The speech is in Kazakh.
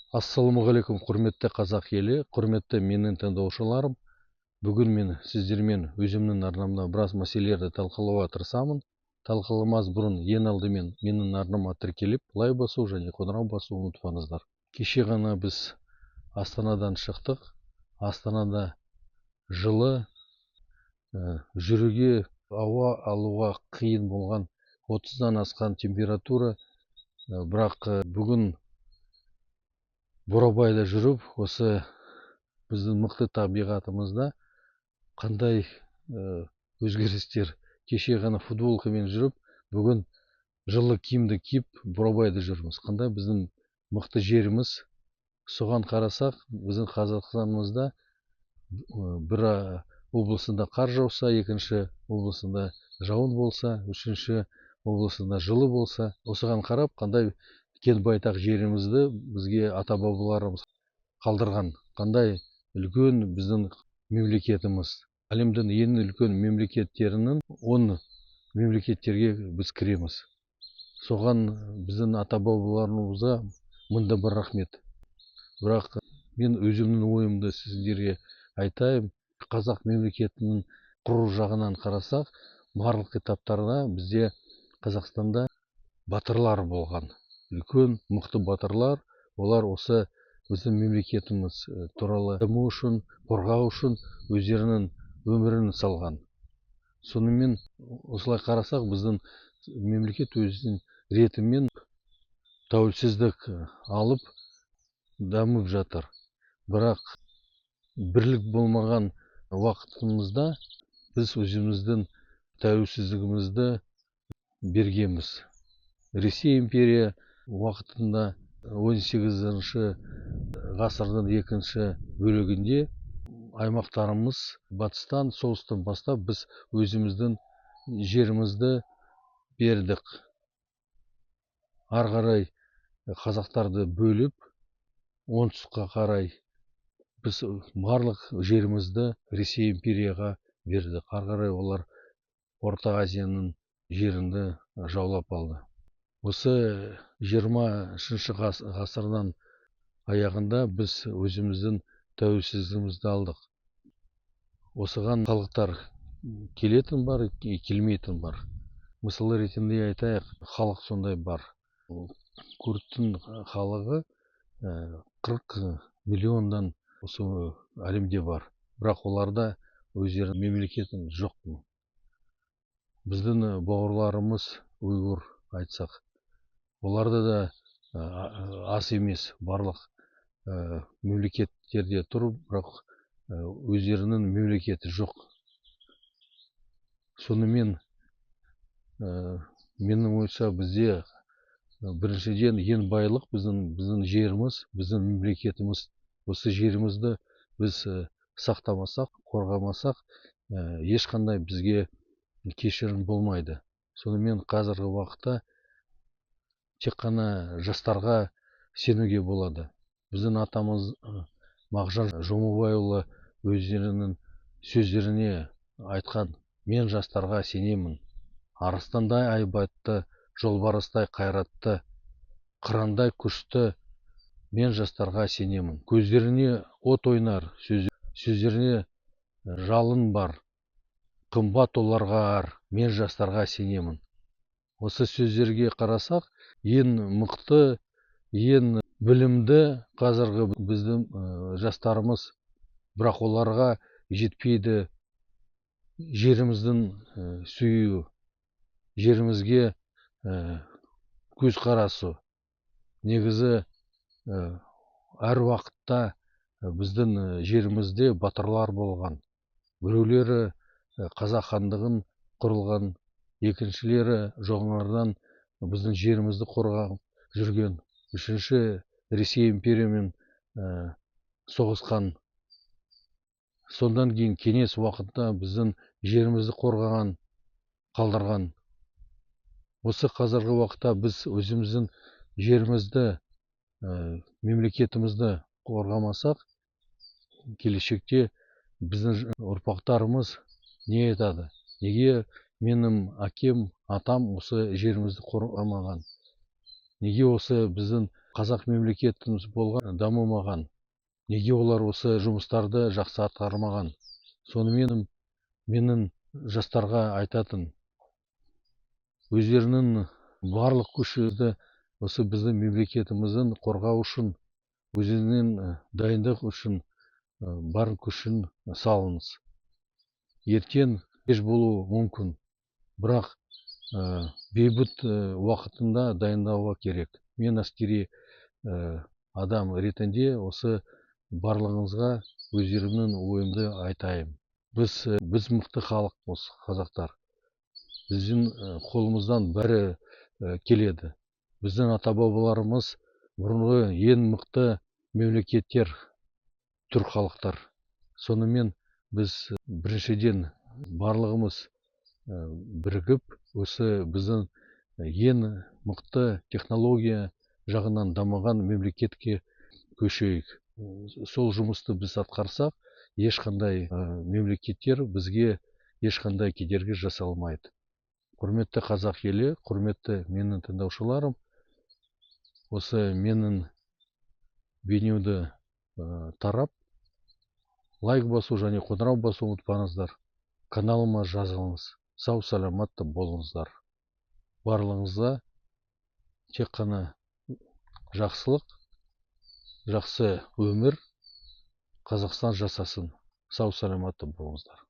Ассалаумағалейкум, құрметті қазақ елі, құрметті менің тыңдаушыларым. Бүгін мен сіздермен өзімнің арнамда біраз мәселелерді талқылауға тырысамын. Талқыламас бұрын ең алдымен менің арнама тіркеліп, лайк басу және қоңырау басу ұмытпаңыздар. Кеше ғана біз Астанадан шықтық. Астанада жылы, жүруге, ауа алуға қиын болған 30-дан асқан температура. Бірақ бүгін Бурабайда жүріп, осы біздің мықты табиғатымызда қандай өзгерістер. Кеше ғана футболкамен жүріп, бүгін жылы киімді киіп Бурабайда жүрміз. Қандай біздің мықты жеріміз. Соған қарасақ, біздің Қазақстанымызда бір облысында қар жауса, екінші облысында жауын болса, үшінші облысында жылы болса, осыған қарап, қандай кен байтақ жерімізді бізге ата-бабаларымыз қалдырған, қандай үлкен біздің мемлекетіміз. Әлемдің ең үлкен мемлекеттерінің 10 мемлекеттерге біз кіреміз. Соған біздің ата-бабаларымызға мыңда бір рахмет. Бірақ мен өзімнің ойымды сіздерге айтайын. Қазақ мемлекетінің құру жағынан қарасақ, барлық этаптарда бізде Қазақстанда батырлар болған. Үлкен мықты батырлар, олар осы біздің мемлекетіміз туралы даму үшін, қорғау үшін өздерінің өмірін салған. Сонымен осылай қарасақ, біздің мемлекет өзінің ретімен тәуелсіздік алып дамып жатыр. Бірақ бірлік болмаған уақытымызда біз өзіміздің тәуелсіздігімізді бергенбіз. Ресей империя уақытында 18-ші ғасырдың екінші бөлігінде аймақтарымыз батыстан, солтүстіктен бастап біз өзіміздің жерімізді бердік. Ары қарай қазақтарды бөліп, оңтүстікке қарай біз барлық жерімізді Ресей империяға бердік. Ары қарай олар Орта Азияның жерінді жаулап алды. Осы 20-ші ғасырдан аяғында біз өзіміздің тәуелсіздігімізді алдық. Осыған халықтар келетін бар, келмейтін бар. Мысалы ретінде айтайық, халық сондай бар. Күрдтің халығы 40 миллиондан осы әлемде бар. Бірақ оларда өздерінің мемлекетін жоқ. Біздің бауырларымыз уйғур айтсақ, оларда да аз емес, барлық мемлекеттерде тұрып, бірақ өздерінің мемлекеті жоқ. Сонымен менің ойымша бізде біріншіден ең байлық біздің жеріміз, біздің мемлекетіміз. Осы жерімізді біз сақтамасақ, қорғамасақ, ешқандай бізге кешірім болмайды. Сонымен қазіргі уақытта тек қана жастарға сенуге болады. Біздің атамыз Мағжан Жұмабайұлы өздерінің сөздеріне айтқан: мен жастарға сенемін. Арыстандай айбатты, жолбарыстай қайратты, қырандай күшті, мен жастарға сенемін. Көздеріне от ойнар, сөздеріне жалын бар, қымбат оларға ар, мен жастарға сенемін. Осы сөздерге қарасақ, ең мықты, ең білімді қазіргі біздің жастарымыз, бірақ оларға жетпейді жеріміздің сүю, жерімізге көз қарасу. Негізі әр уақытта біздің жерімізде батырлар болған. Біреулері қазақ хандығын құрылған, екіншілері жоғарыдан біздің жерімізді қорғап жүрген, үшінші Ресей империямен соғысқан. Сондан кейін кеңес уақытта біздің жерімізді қорғаған, қалдырған. Осы қазіргі уақытта біз өзіміздің жерімізді, мемлекетімізді қорғамасақ, келешекте біздің ұрпақтарымыз не айтады? Неге менің әкем, атам осы жерімізді қорғамаған? Неге осы біздің қазақ мемлекетіміз болған дамымаған, неге олар осы жұмыстарды жақсы атқармаған? Сонымен менің жастарға айтатын, өздерінің барлық күшті осы біздің мемлекетіміздің қорғау үшін, өзінің дайындық үшін бар күшін салыңыз. Ертең кеш болуы мүмкін, бірақ бейбіт уақытында дайындауға керек. Мен әскери адам ретінде осы барлығыңызға өздерімнің ойымды айтайын. Біз мықты халықпыз, қазақтар. Біздің қолымыздан бәрі келеді. Біздің ата-бабаларымыз бұрынғы ең мықты мемлекеттер, түрік халықтар. Сонымен біз біріншіден барлығымыз бірігіп, осы біздің ең мықты технология жағынан дамыған мемлекетке көшейік. Сол жұмысты біз атқарсақ, ешқандай мемлекеттер бізге ешқандай кедергі жасалмайды. Құрметті қазақ елі, құрметті менің тыңдаушыларым, осы менің видеоды тарап, лайк басу және қоңырау басу ұмытпаңыздар. Каналыма жазылыңыз. Сау саламатты болыңыздар. Барлығыңызға тек қана жақсылық, жақсы өмір, Қазақстан жасасын. Сау саламатты болыңыздар.